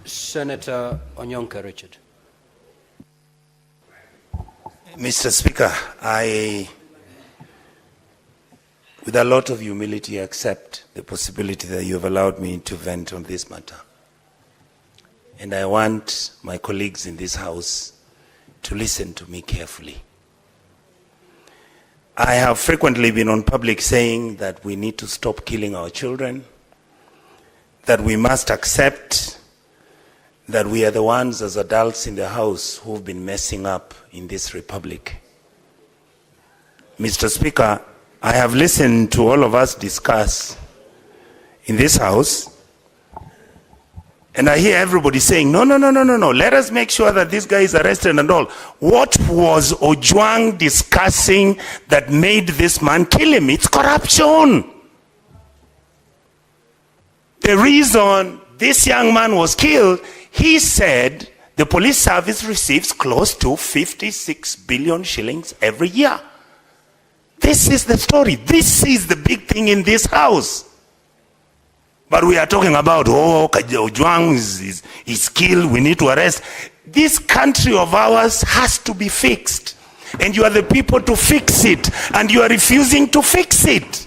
Sen.Onyonka, Richard. Mr. Speaker, I, with a lot of humility, accept the possibility that you have allowed me to vent on this matter. And I want my colleagues in this House to listen to me carefully. I have frequently been on public saying that we need to stop killing our children, that we must accept that we are the ones as adults in the House who've been messing up in this republic. Mr. Speaker, I have listened to all of us discuss in this House, and I hear everybody saying, no, let us make sure that this guy is arrested and all. What was Ojwang discussing that made this man kill him? It's corruption. The reason this young man was killed, he said the police service receives close to 56 billion shillings every year. This is the story. This is the big thing in this House. But we are talking about, Ojwang is killed, we need to arrest. This country of ours has to be fixed. And you are the people to fix it. And you are refusing to fix it.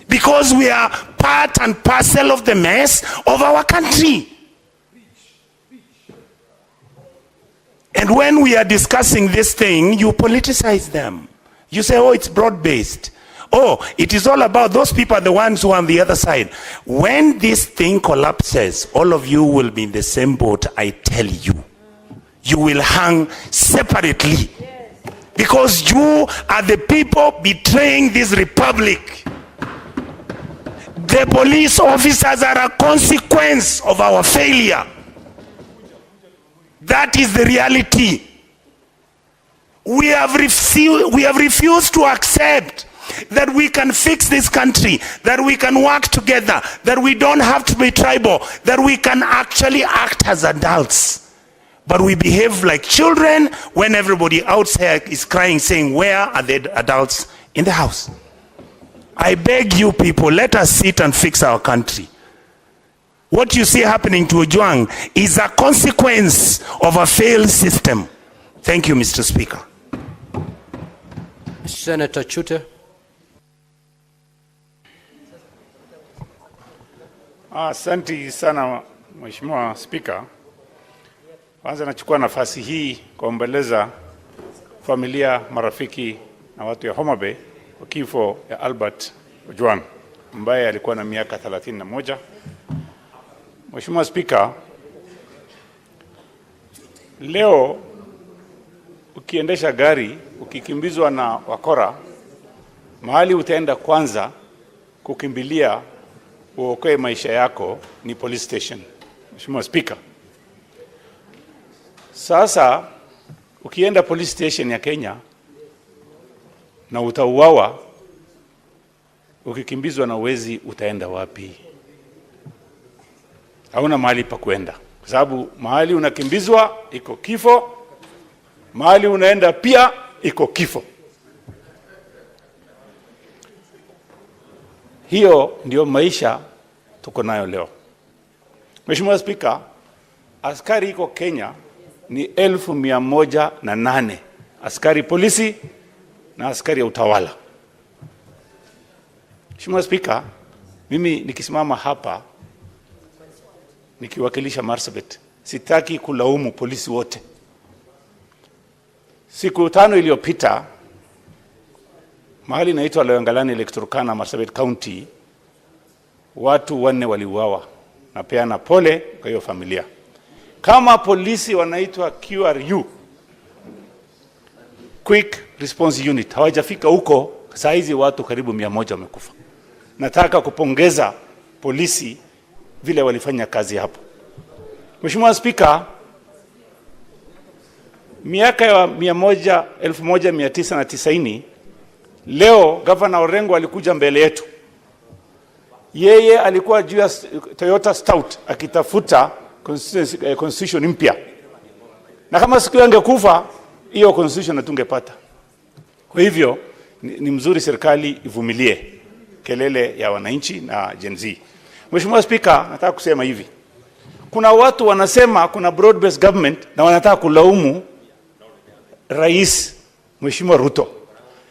Because we are part and parcel of the mess of our country. And when we are discussing this thing, you politicize them. You say, it's broad-based. It is all about those people, the ones who are on the other side. When this thing collapses, all of you will be in the same boat, I tell you. You will hang separately. Because you are the people betraying this republic. The police officers are a consequence of our failure. That is the reality. We have refused to accept that we can fix this country, that we can work together, that we don't have to be tribal, that we can actually act as adults. But we behave like children when everybody outside is crying, saying, where are the adults in the House? I beg you people, let us sit and fix our country. What you see happening to Ojwang is a consequence of a failed system. Thank you, Mr. Speaker. Senator Chuter. Asante sana Mheshimiwa Speaker. Kwanza nachukua nafasi hii kuombeleza familia, marafiki na watu ya Homa Bay kwa kifo ya Albert Ojwang ambaye alikuwa na miaka 31. Mheshimiwa Speaker, leo ukiendesha gari ukikimbizwa na wakora, mahali utaenda kwanza kukimbilia uokoe maisha yako ni police station. Mheshimiwa Speaker, sasa ukienda police station ya Kenya na utauawa, ukikimbizwa na wezi utaenda wapi? Hauna mahali pa kwenda, kwa sababu mahali unakimbizwa iko kifo, mahali unaenda pia iko kifo. Hiyo ndio maisha tuko nayo leo. Mheshimiwa Speaker, askari iko Kenya ni 1108 askari polisi na askari ya utawala. Mheshimiwa Speaker, mimi nikisimama hapa nikiwakilisha Marsabit, sitaki kulaumu polisi wote. Siku 5 iliyopita mahali inaitwa Loyangalani Electorokana, Marsabit County, watu 4 waliuawa. Napeana pole kwa hiyo familia. Kama polisi wanaitwa QRU, Quick Response Unit, hawajafika huko, saa hizi watu karibu 100 wamekufa. Nataka kupongeza polisi vile walifanya kazi hapo. Mheshimiwa Speaker, miaka ya 1990 leo Governor Orengo alikuja mbele yetu. Yeye alikuwa juu ya Toyota Stout akitafuta constitution mpya. Na kama siku angekufa, hiyo constitution hatungepata. Kwa hivyo ni mzuri serikali ivumilie kelele ya wananchi na Gen Z. Mheshimiwa Speaker, nataka kusema hivi. Kuna watu wanasema kuna broad based government na wanataka kulaumu Rais Mheshimiwa Ruto.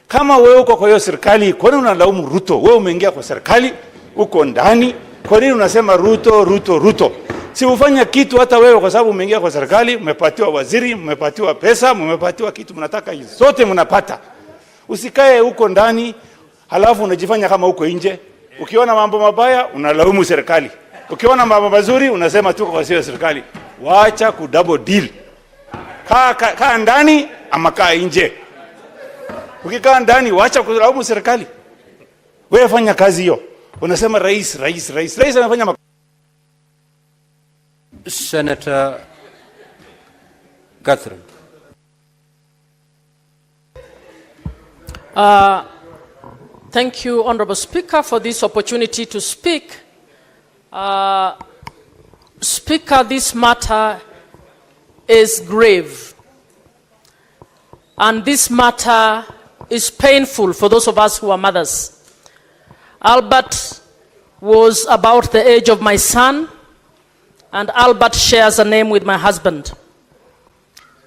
Kama wewe uko kwa hiyo serikali, kwa nini unalaumu Ruto? Wewe umeingia kwa serikali, uko ndani, kwa nini unasema Ruto Ruto Ruto? Si ufanya kitu hata wewe, kwa sababu umeingia kwa serikali, umepatiwa waziri, umepatiwa pesa, umepatiwa kitu mnataka hizo zote mnapata. Usikae huko ndani halafu unajifanya kama uko nje. Ukiona mambo mabaya unalaumu serikali. Ukiona mambo mazuri unasema tuko kwa serikali. Waacha ku double deal. Kaa ndani ama kaa nje. Ukikaa ndani waacha kulaumu serikali. Wewe fanya kazi hiyo. Unasema rais anafanya Senator Catherine. Thank you, Honorable Speaker, for this opportunity to speak. Speaker, this matter is grave. And this matter is painful for those of us who are mothers. Albert was about the age of my son, and Albert shares a name with my husband.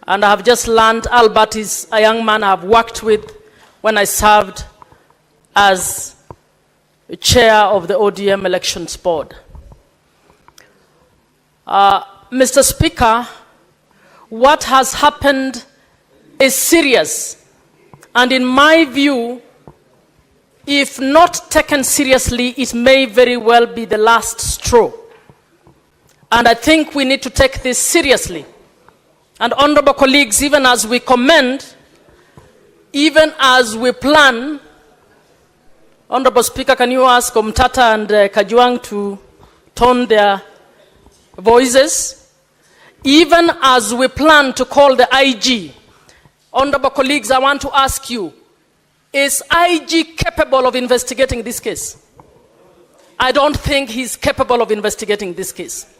And I have just learned Albert is a young man I have worked with when I served as chair of the ODM Elections Board. Mr. Speaker, what has happened is serious. And in my view, if not taken seriously, it may very well be the last straw. And I think we need to take this seriously. And honorable colleagues, even as we commend, even as we plan, Honorable Speaker, can you ask Omtata and Kajwang to tone their voices? Even as we plan to call the IG, honorable colleagues, I want to ask you, is IG capable of investigating this case? I don't think he's capable of investigating this case.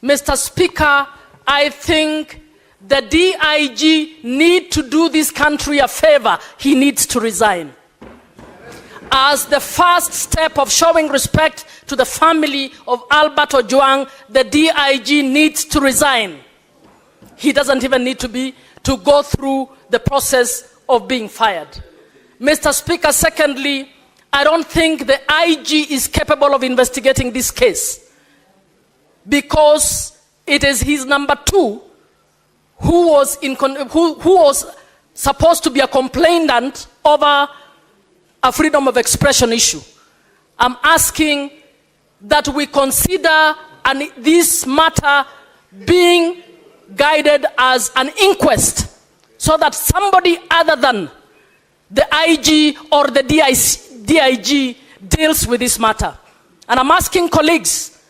Mr. Speaker, I think the DIG need to do this country a favor. He needs to resign. As the first step of showing respect to the family of Albert Ojwang, the DIG needs to resign. He doesn't even need to go through the process of being fired. Mr. Speaker, secondly, I don't think the IG is capable of investigating this case, because it is his number two who was supposed to be a complainant over a freedom of expression issue. I'm asking that we consider this matter being guided as an inquest, so that somebody other than the IG or the DIG deals with this matter. And I'm asking colleagues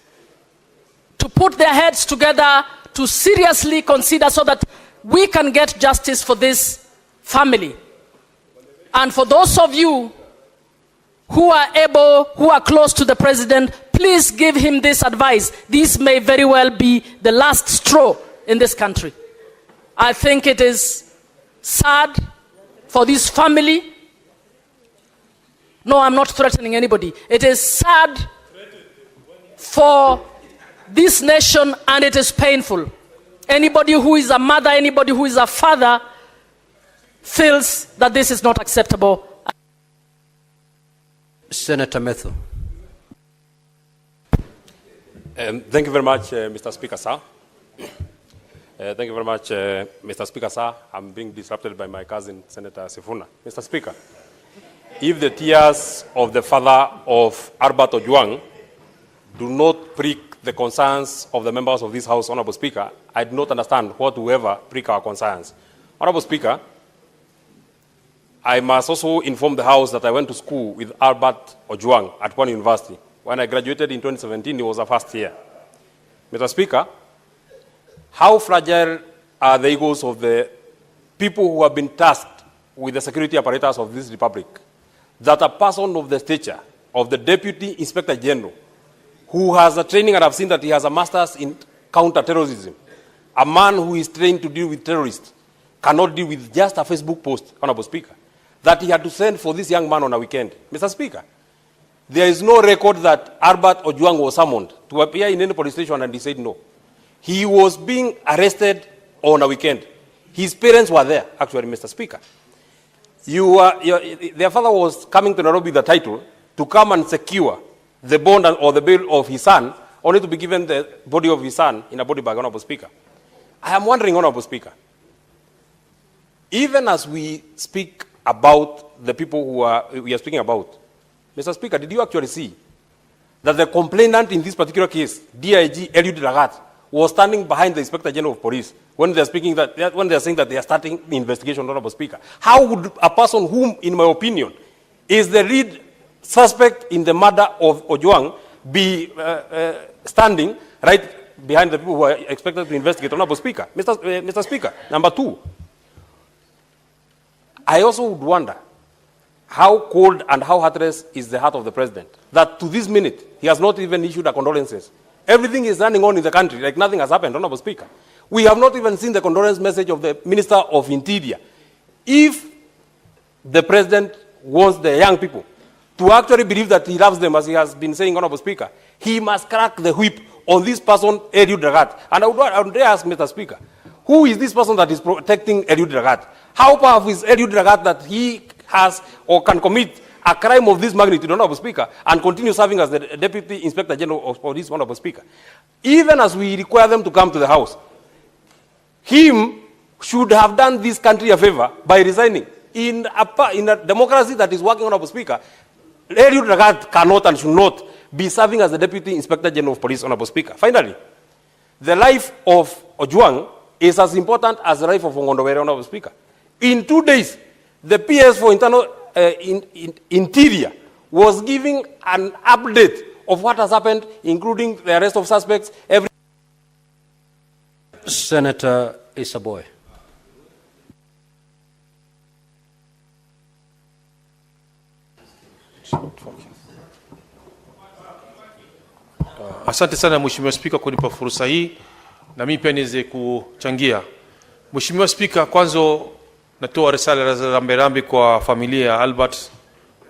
to put their heads together to seriously consider, so that we can get justice for this family. And for those of you who are close to the president, please give him this advice. This may very well be the last straw in this country. I think it is sad for this family. No, I'm not threatening anybody. It is sad for this nation, and it is painful. Anybody who is a mother, anybody who is a father feels that this is not acceptable. Senator Methu. Thank you very much, Mr. Speaker, sir. Thank you very much, Mr. Speaker, sir. I'm being disrupted by my cousin, Senator Sifuna. Mr. Speaker, if the tears of the father of Albert Ojwang do not prick the concerns of the members of this House, Honorable Speaker, I do not understand what will ever prick our concerns. Honorable Speaker, I must also inform the House that I went to school with Albert Ojwang at Pwani University. When I graduated in 2017, he was a first year. Mr. Speaker, how fragile are the egos of the people who have been tasked with the security apparatus of this republic, that a person of the stature of the Deputy Inspector General, who has a training, and I've seen that he has a master's in counter-terrorism, a man who is trained to deal with terrorists, cannot deal with just a Facebook post, Honorable Speaker, that he had to send for this young man on a weekend. Mr. Speaker, there is no record that Albert Ojwang was summoned to appear in any police station and he said no. He was being arrested on a weekend. His parents were there, actually, Mr. Speaker. Their father was coming to Nairobi with the title to come and secure the bond or the bail of his son, only to be given the body of his son in a body bag, Honorable Speaker. I am wondering, Honorable Speaker, even as we speak about the people we are speaking about, Mr. Speaker, did you actually see that the complainant in this particular case, DIG Eliud Lagat, was standing behind the Inspector General of Police when they are saying that they are starting the investigation, Honorable Speaker? How would a person whom, in my opinion, is the lead suspect in the murder of Ojwang be standing right behind the people who are expected to investigate, Honorable Speaker? Mr. Speaker, number two, I also would wonder how cold and how heartless is the heart of the president, that to this minute, he has not even issued a condolences. Everything is running on in the country like nothing has happened, Honorable Speaker. We have not even seen the condolence message of the Minister of Interior. If the president wants the young people to actually believe that he loves them, as he has been saying, Honorable Speaker, he must crack the whip on this person, Eliud Lagat. And I would ask, Mr. Speaker, who is this person that is protecting Eliud Lagat? How powerful is Eliud Lagat that he has or can commit a crime of this magnitude, Honorable Speaker, and continue serving as the Deputy Inspector General of Police, Honorable Speaker? Even as we require them to come to the House, him should have done this country a favor by resigning. In a democracy that is working, Honorable Speaker, Eliud Lagat cannot and should not be serving as the Deputy Inspector General of Police, Honorable Speaker. Finally, the life of Ojwang is as important as the life of Ongondowere, Honorable Speaker. In 2 days, the PS for Internal Interior was giving an update of what has happened, including the arrest of suspects. Senator Isaboy. Asante sana Mheshimiwa Spika kunipa fursa hii na mimi pia niweze kuchangia. Mheshimiwa Spika, kwanza natoa risala za rambirambi kwa familia ya Albert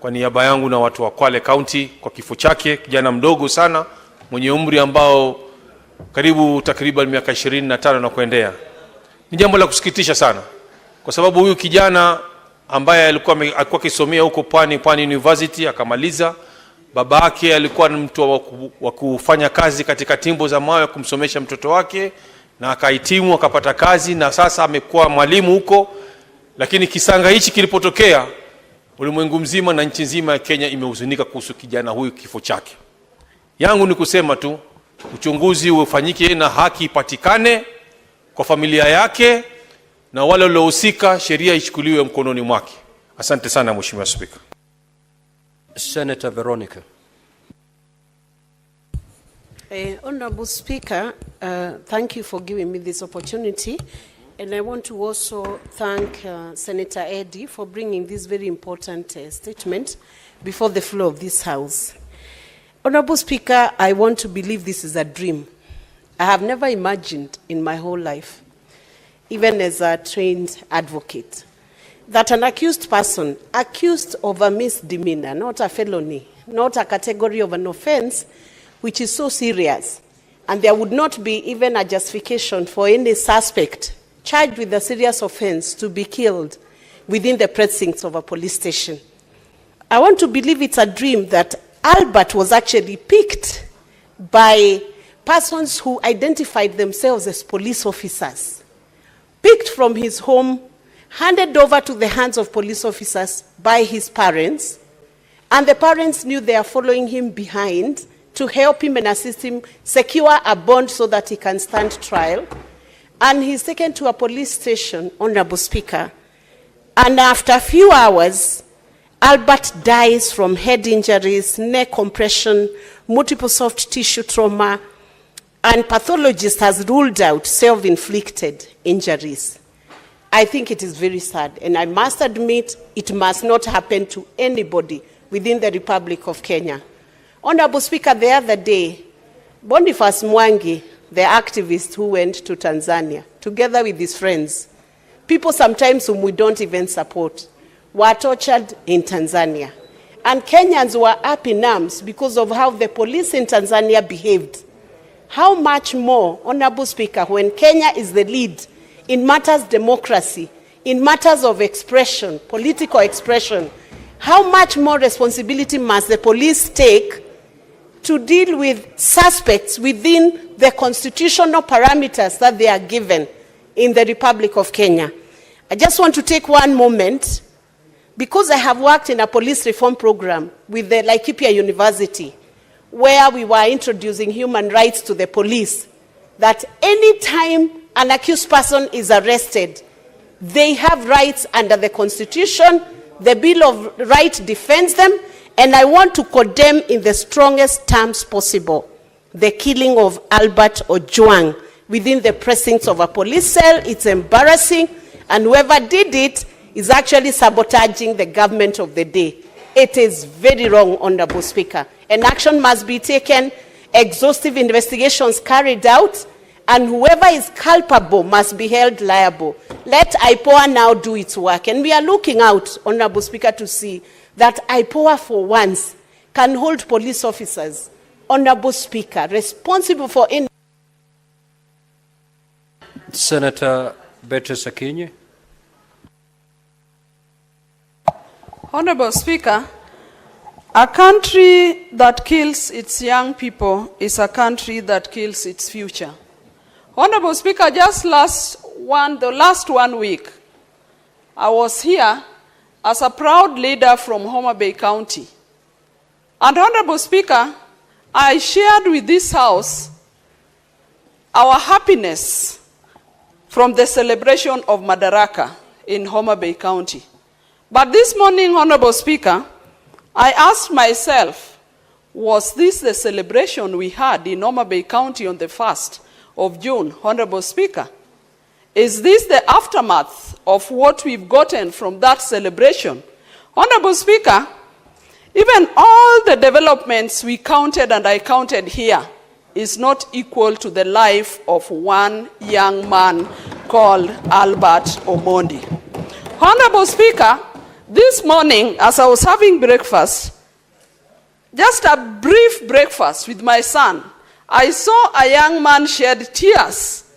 kwa niaba yangu na watu wa Kwale County kwa kifo chake, kijana mdogo sana mwenye umri ambao takriban miaka 25 na kuendea. Ni jambo la kusikitisha sana kwa sababu huyu kijana ambaye alikuwa akisomea huko Pwani University akamaliza. Baba yake alikuwa ni mtu wa kufanya kazi katika timbo za mawe kumsomesha mtoto wake na akahitimu akapata kazi na sasa amekuwa mwalimu huko. Lakini kisanga hichi kilipotokea, ulimwengu mzima na nchi nzima ya Kenya imehuzunika kuhusu kijana huyu, kifo chake. Yangu ni kusema tu uchunguzi ufanyike na haki ipatikane kwa familia yake na wale waliohusika sheria ichukuliwe mkononi mwake. Asante sana Mheshimiwa Spika. Senator Veronica. Honorable Speaker, thank you for giving me this opportunity. And I want to also thank Senator Eddie for bringing this very important statement before the floor of this House. Honorable Speaker, I want to believe this is a dream. I have never imagined in my whole life, even as a trained advocate, that an accused person, accused of a misdemeanor, not a felony, not a category of an offense, which is so serious, and there would not be even a justification for any suspect charged with a serious offense to be killed within the precincts of a police station. I want to believe it's a dream that Albert was actually picked by persons who identified themselves as police officers, picked from his home, handed over to the hands of police officers by his parents, and the parents knew they are following him behind to help him and assist him secure a bond so that he can stand trial. And he's taken to a police station, Honorable Speaker, and after a few hours, Albert dies from head injuries, neck compression, multiple soft tissue trauma, and pathologist has ruled out self-inflicted injuries. I think it is very sad, and I must admit it must not happen to anybody within the Republic of Kenya. Honorable Speaker, the other day, Boniface Mwangi, the activist who went to Tanzania, together with his friends, people sometimes whom we don't even support, were tortured in Tanzania. And Kenyans were up in arms because of how the police in Tanzania behaved. how much more, Honorable Speaker, when Kenya is the lead in matters democracy, in matters of expression, political expression, how much more responsibility must the police take to deal with suspects within the constitutional parameters that they are given in the Republic of Kenya? I just want to take one moment, because I have worked in a police reform program with the Laikipia University, where we were introducing human rights to the police, that any time an accused person is arrested, they have rights under the Constitution. The Bill of Rights defends them, and I want to condemn in the strongest terms possible the killing of Albert Ojwang within the precincts of a police cell. It's embarrassing, and whoever did it is actually sabotaging the government of the day. It is very wrong, Honorable Speaker. And action must be taken, exhaustive investigations carried out, and whoever is culpable must be held liable. Let IPOA now do its work. And we are looking out, Honorable Speaker, to see that IPOA for once can hold police officers, Honorable Speaker, responsible for... Senator Beatrice Akinyi. Honorable Speaker, a country that kills its young people is a country that kills its future. Honorable Speaker, just the last 1 week, I was here as a proud leader from Homa Bay County. And Honorable Speaker, I shared with this House our happiness from the celebration of Madaraka in Homa Bay County. But this morning, Honorable Speaker, I asked myself, was this the celebration we had in Homa Bay County on the 1st of June, Honorable Speaker? Is this the aftermath of what we've gotten from that celebration? Honorable Speaker, even all the developments we counted and I counted here is not equal to the life of one young man called Albert Omondi. Honorable Speaker, this morning, as I was having breakfast, just a brief breakfast with my son, I saw a young man shed tears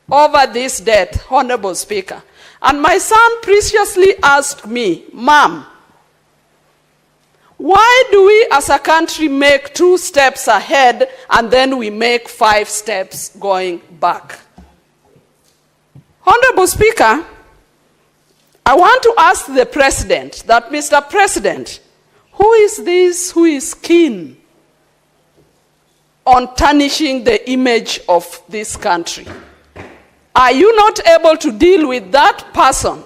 over this death, Honorable Speaker. And my son preciously asked me, Mom, why do we as a country make 2 steps ahead and then we make 5 steps going back? Honorable Speaker, I want to ask the President that, Mr. President, who is this who is keen on tarnishing the image of this country? Are you not able to deal with that person?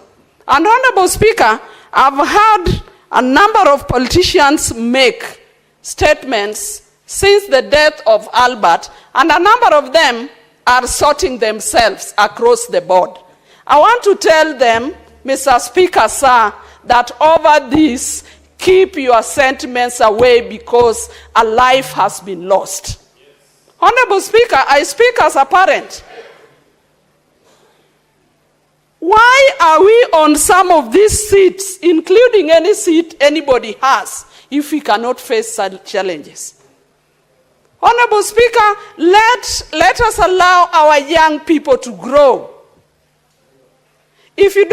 And Honorable Speaker, I've heard a number of politicians make statements since the death of Albert, and a number of them are sorting themselves across the board. I want to tell them, Mr. Speaker, sir, that over this, keep your sentiments away because a life has been lost. Yes. Honorable Speaker, I speak as a parent. Why are we on some of these seats, including any seat anybody has, if we cannot face such challenges? Honorable Speaker, let us allow our young people to grow. If you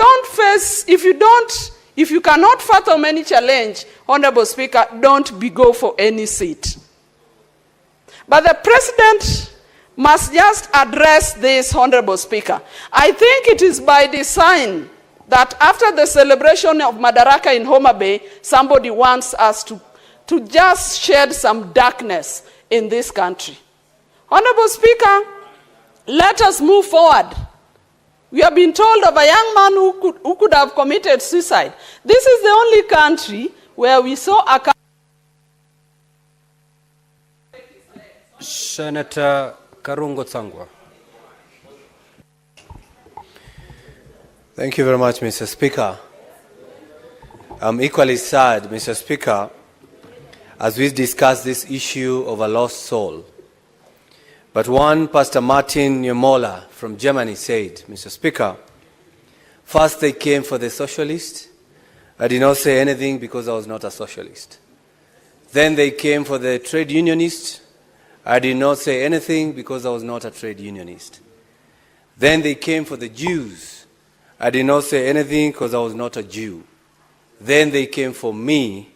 cannot fathom any challenge, Honorable Speaker, don't go for any seat. But the President must just address this, Honorable Speaker. I think it is by design that after the celebration of Madaraka in Homa Bay, somebody wants us to just shed some darkness in this country. Honorable Speaker, let us move forward. We have been told of a young man who could have committed suicide. This is the only country where we saw a... Senator Karungo Tsangwa. Thank you very much, Mr. Speaker. I'm equally sad, Mr. Speaker, as we discuss this issue of a lost soul. But one, Pastor Martin Niemoller from Germany said, Mr. Speaker, first they came for the socialist. I did not say anything because I was not a socialist. Then they came for the trade unionist. I did not say anything because I was not a trade unionist. Then they came for the Jews. I did not say anything because I was not a Jew. Then they came for me,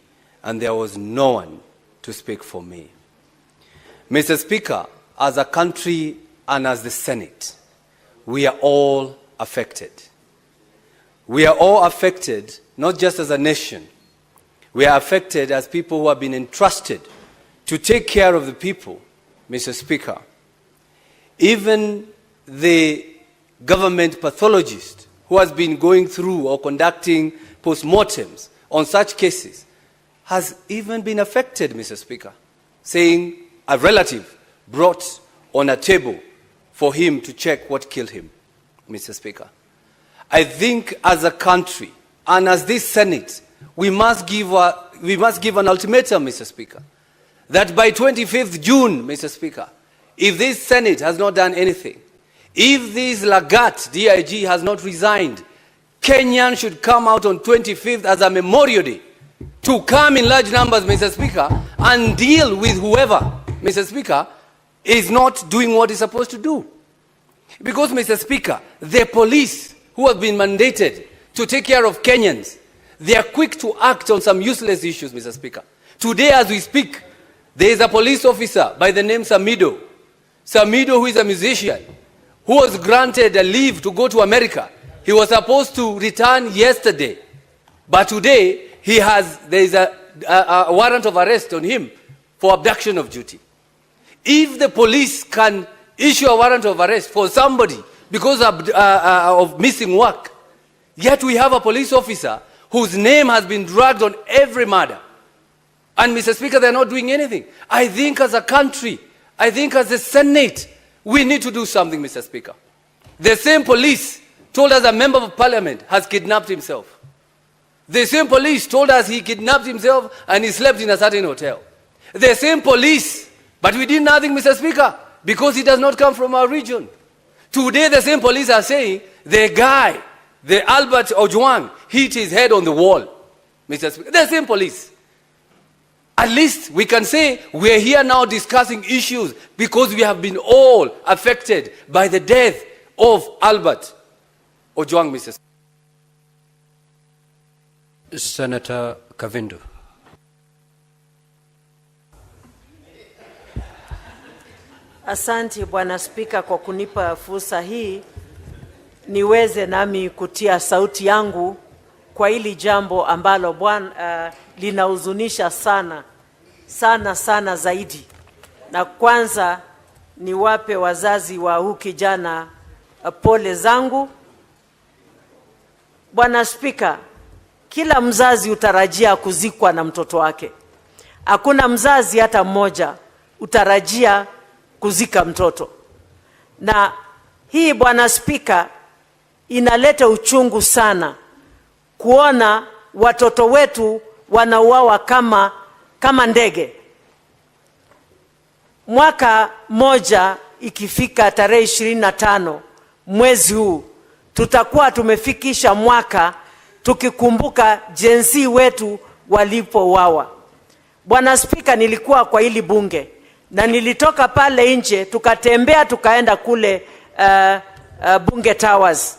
and there was no one to speak for me. Mr. Speaker, as a country and as the Senate, we are all affected. We are all affected, not just as a nation. We are affected as people who have been entrusted to take care of the people, Mr. Speaker. Even the government pathologist who has been going through or conducting postmortems on such cases has even been affected, Mr. Speaker, saying a relative brought on a table for him to check what killed him, Mr. Speaker. I think as a country and as this Senate, we must give an ultimatum, Mr. Speaker, that by 25th June, Mr. Speaker, if this Senate has not done anything, if this Lagat DIG has not resigned, Kenyans should come out on 25th as a Memorial Day to come in large numbers, Mr. Speaker, and deal with whoever, Mr. Speaker, is not doing what it's supposed to do. Because, Mr. Speaker, the police who have been mandated to take care of Kenyans, they are quick to act on some useless issues, Mr. Speaker. Today, as we speak, there is a police officer by the name Samido. Samido, who is a musician, who was granted a leave to go to America. He was supposed to return yesterday, but today there is a warrant of arrest on him for abduction of duty. If the police can issue a warrant of arrest for somebody because of missing work, yet we have a police officer whose name has been dragged on every murder, and Mr. Speaker, they're not doing anything. I think as a country, I think as a Senate, we need to do something, Mr. Speaker. The same police told us a member of parliament has kidnapped himself. The same police told us he kidnapped himself and he slept in a certain hotel. The same police, but we did nothing, Mr. Speaker, because he does not come from our region. Today, the same police are saying the guy, the Albert Ojwang, hit his head on the wall, Mr. Speaker. The same police. At least we can say we're here now discussing issues because we have been all affected by the death of Albert Ojwang, Mr. Speaker. Senator Kavindu. Asante Bwana Spika kwa kunipa fursa hii niweze nami kutia sauti yangu kwa hili jambo ambalo Bwana linahuzunisha sana zaidi. Na kwanza niwape wazazi wa huyu kijana pole zangu. Bwana Spika, kila mzazi utarajia kuzikwa na mtoto wake. Hakuna mzazi hata mmoja utarajia kuzika mtoto. Na hii Bwana Spika inaleta uchungu sana kuona watoto wetu wanauawa kama ndege. Mwaka moja ikifika tarehe 25 mwezi huu, tutakuwa tumefikisha mwaka tukikumbuka jenzi wetu walipouawa. Bwana Spika, nilikuwa kwa hili bunge na nilitoka pale nje tukatembea tukaenda kule Bunge Towers.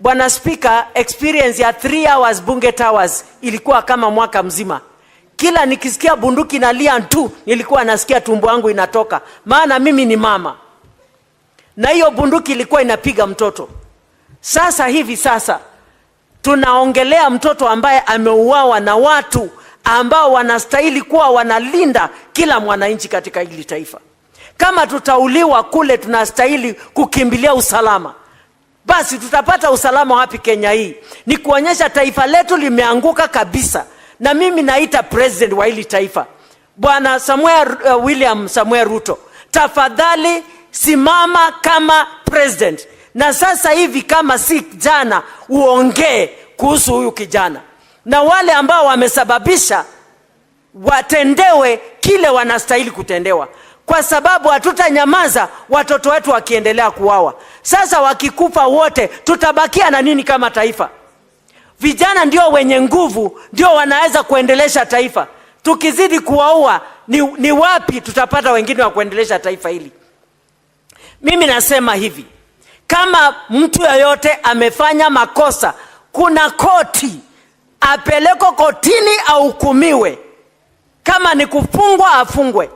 Bwana Spika, experience ya 3 hours Bunge Towers ilikuwa kama mwaka mzima. Kila nikisikia bunduki nalia tu, nilikuwa nasikia tumbo yangu inatoka. Maana mimi ni mama. Na hiyo bunduki ilikuwa inapiga mtoto. Sasa tunaongelea mtoto ambaye ameuawa na watu ambao wanastahili kuwa wanalinda kila mwananchi katika hili taifa. Kama tutauliwa kule, tunastahili kukimbilia usalama. Basi tutapata usalama wapi Kenya hii? Ni kuonyesha taifa letu limeanguka kabisa. Na mimi naita president wa hili taifa, Bwana William Samuel Ruto, tafadhali simama kama president. Na sasa hivi kama si jana uongee kuhusu huyu kijana. Na wale ambao wamesababisha watendewe kile wanastahili kutendewa. Kwa sababu hatutanyamaza watoto wetu wakiendelea kuuawa. Sasa wakikufa wote, tutabakia na nini kama taifa? Vijana ndio wenye nguvu, ndio wanaweza kuendelesha taifa. Tukizidi kuwaua ni wapi tutapata wengine wa kuendelesha taifa hili? Mimi nasema hivi, kama mtu yoyote amefanya makosa, kuna koti, apeleko kotini ahukumiwe. Kama ni kufungwa afungwe,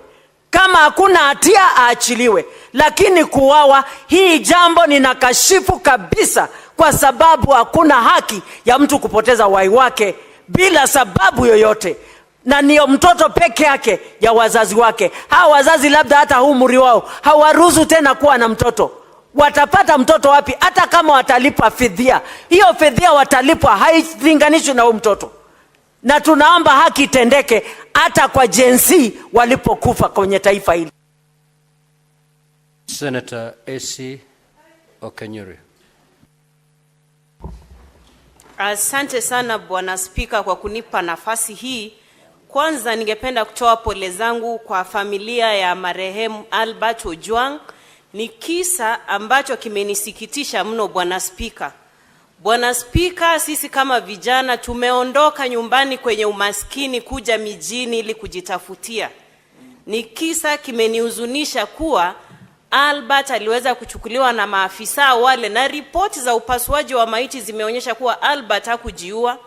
kama hakuna hatia aachiliwe. Lakini kuwawa, hii jambo ninakashifu kabisa, kwa sababu hakuna haki ya mtu kupoteza uhai wake bila sababu yoyote, na niyo mtoto peke yake ya wazazi wake. Hawa wazazi labda hata umri wao hawaruhusu tena kuwa na mtoto. Watapata mtoto wapi? Hata kama watalipa fidhia, hiyo fidhia watalipwa hailinganishwi na huyo mtoto. Na tunaomba haki itendeke hata kwa jinsi walipokufa kwenye taifa hili. Senator AC Okenyuri. Asante sana Bwana Spika kwa kunipa nafasi hii. Kwanza ningependa kutoa pole zangu kwa familia ya marehemu Albert Ojwang. Ni kisa ambacho kimenisikitisha mno Bwana Spika. Bwana Spika, sisi kama vijana tumeondoka nyumbani kwenye umaskini kuja mijini ili kujitafutia. Ni kisa kimenihuzunisha kuwa Albert aliweza kuchukuliwa na maafisa wale, na ripoti za upasuaji wa maiti zimeonyesha kuwa Albert hakujiua,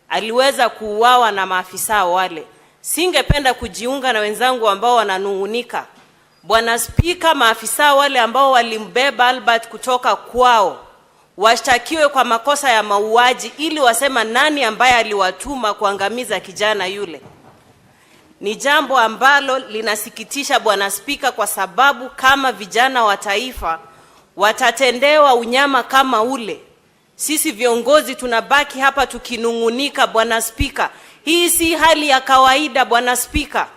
aliweza kuuawa na maafisa wale. Singependa kujiunga na wenzangu ambao wananungunika. Bwana Spika, maafisa wale ambao walimbeba Albert kutoka kwao washtakiwe kwa makosa ya mauaji, ili wasema nani ambaye aliwatuma kuangamiza kijana yule. Ni jambo ambalo linasikitisha Bwana Spika, kwa sababu kama vijana wa taifa watatendewa unyama kama ule, sisi viongozi tunabaki hapa tukinungunika Bwana Spika. Hii si hali ya kawaida Bwana Spika,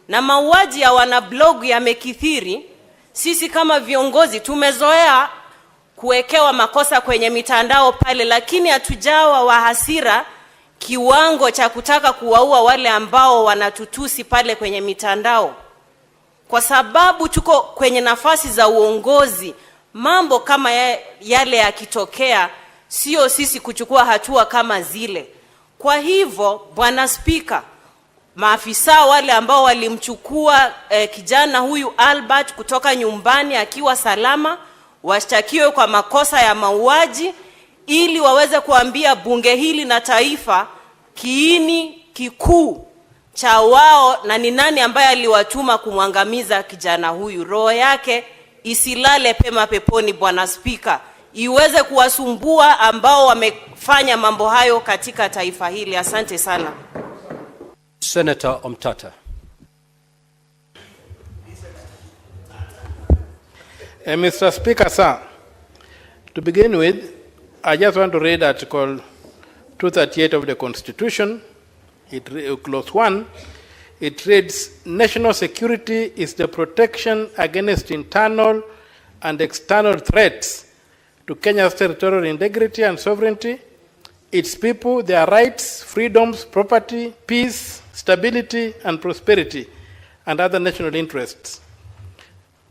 na mauaji ya wanablog yamekithiri. Sisi kama viongozi tumezoea kuwekewa makosa kwenye mitandao pale, lakini hatujawa wa hasira kiwango cha kutaka kuwaua wale ambao wanatutusi pale kwenye mitandao. Kwa sababu tuko kwenye nafasi za uongozi, mambo kama yale yakitokea, sio sisi kuchukua hatua kama zile. Kwa hivyo Bwana Spika, maafisa wale ambao walimchukua kijana huyu Albert kutoka nyumbani akiwa salama, washtakiwe kwa makosa ya mauaji, ili waweze kuambia bunge hili na taifa kiini kikuu cha wao na ni nani ambaye aliwatuma kumwangamiza kijana huyu. Roho yake isilale pema peponi Bwana Spika, iweze kuwasumbua ambao wamefanya mambo hayo katika taifa hili. Asante sana. Senator Omtata. Mr. Speaker, sir, to begin with, I just want to read Article 238 of the Constitution, Clause 1. It reads, national security is the protection against internal and external threats to Kenya's territorial integrity and sovereignty, its people, their rights, freedoms, property, peace, stability, and prosperity, and other national interests.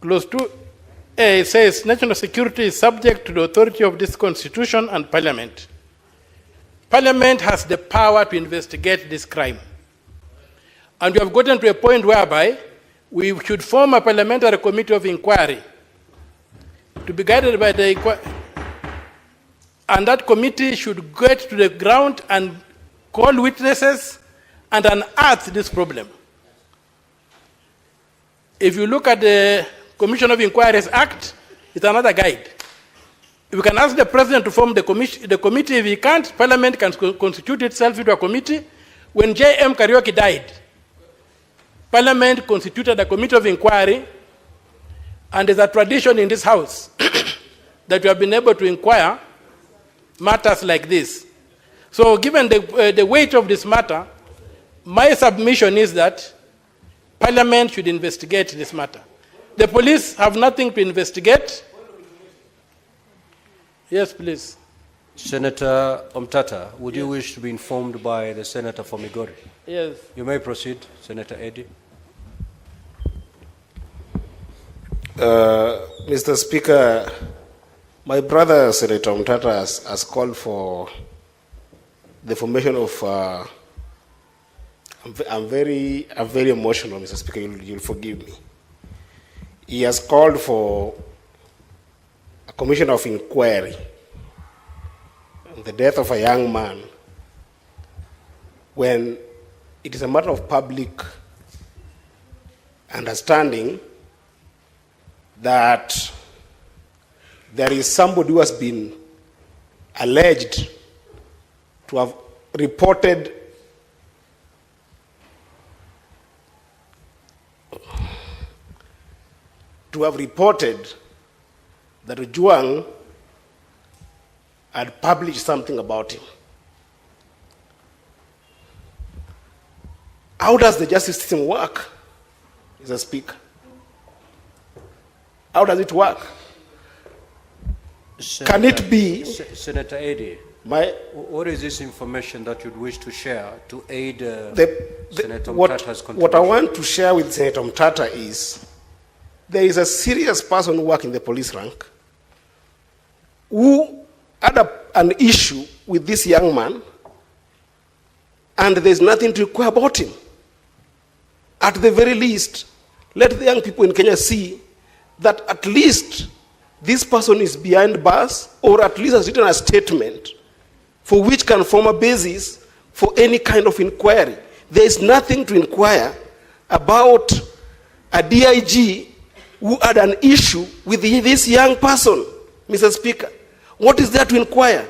Clause 2A says national security is subject to the authority of this Constitution and Parliament. Parliament has the power to investigate this crime. And we have gotten to a point whereby we should form a parliamentary committee of inquiry to be guided by the inquiry. And that committee should get to the ground and call witnesses and unearth this problem. If you look at the Commission of Inquiries Act, it's another guide. We can ask the President to form the committee. If he can't, Parliament can constitute itself into a committee. When J.M. Kariuki died, Parliament constituted a committee of inquiry, and there's a tradition in this House that we have been able to inquire matters like this. So given the weight of this matter, my submission is that Parliament should investigate this matter. The police have nothing to investigate. Yes, please. Senator Omtata, would you wish to be informed by the Senator for Migori? Yes. You may proceed, Senator Eddy. Mr. Speaker, my brother Senator Omtata has called for the formation of I'm very emotional, Mr. Speaker. You'll forgive me. He has called for a commission of inquiry on the death of a young man when it is a matter of public understanding that there is somebody who has been alleged to have reported that Ojwang had published something about him. How does the justice system work, Mr. Speaker? How does it work? Can it be... Senator Eddy, what is this information that you'd wish to share to aid Senator Mtata's contribution? What I want to share with Senator Mtata is there is a serious person who works in the police rank who had an issue with this young man, and there's nothing to inquire about him. At the very least, let the young people in Kenya see that at least this person is behind bars, or at least has written a statement for which can form a basis for any kind of inquiry. There is nothing to inquire about a DIG who had an issue with this young person, Mr. Speaker. What is there to inquire?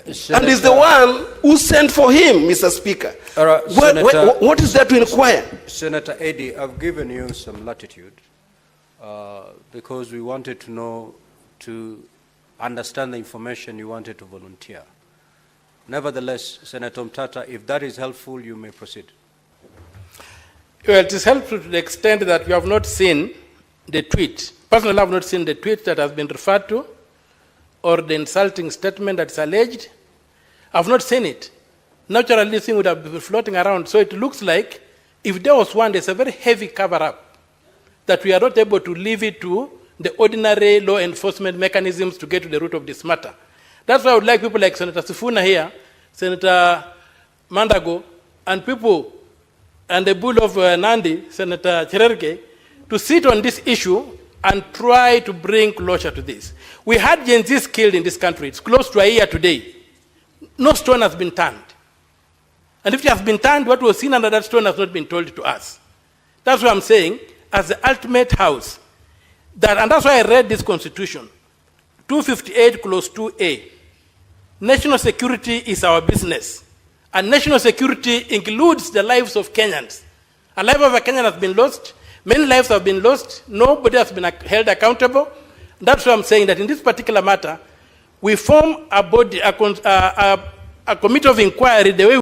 And is the one who sent for him, Mr. Speaker. What is there to inquire? Senator Eddy, I've given you some latitude because we wanted to know, to understand the information you wanted to volunteer. Nevertheless, Senator Mtata, if that is helpful, you may proceed. Well, it is helpful to the extent that you have not seen the tweet. Personally, I have not seen the tweet that has been referred to, or the insulting statement that is alleged. I have not seen it. Naturally, this thing would have been floating around. So it looks like if there was one, there's a very heavy cover-up that we are not able to leave it to the ordinary law enforcement mechanisms to get to the root of this matter. That's why I would like people like Senator Sifuna here, Senator Mandago, and people, and the bull of Nandi, Senator Cherargei, to sit on this issue and try to bring closure to this. We had Gen Zs killed in this country. It's close to a year today. No stone has been turned. And if it has been turned, what was seen under that stone has not been told to us. That's what I'm saying, as the ultimate house. And that's why I read this constitution, 258 clause 2A. National security is our business. And national security includes the lives of Kenyans. A life of a Kenyan has been lost. Many lives have been lost. Nobody has been held accountable. That's why I'm saying that in this particular matter, we form a body, a committee of inquiry the way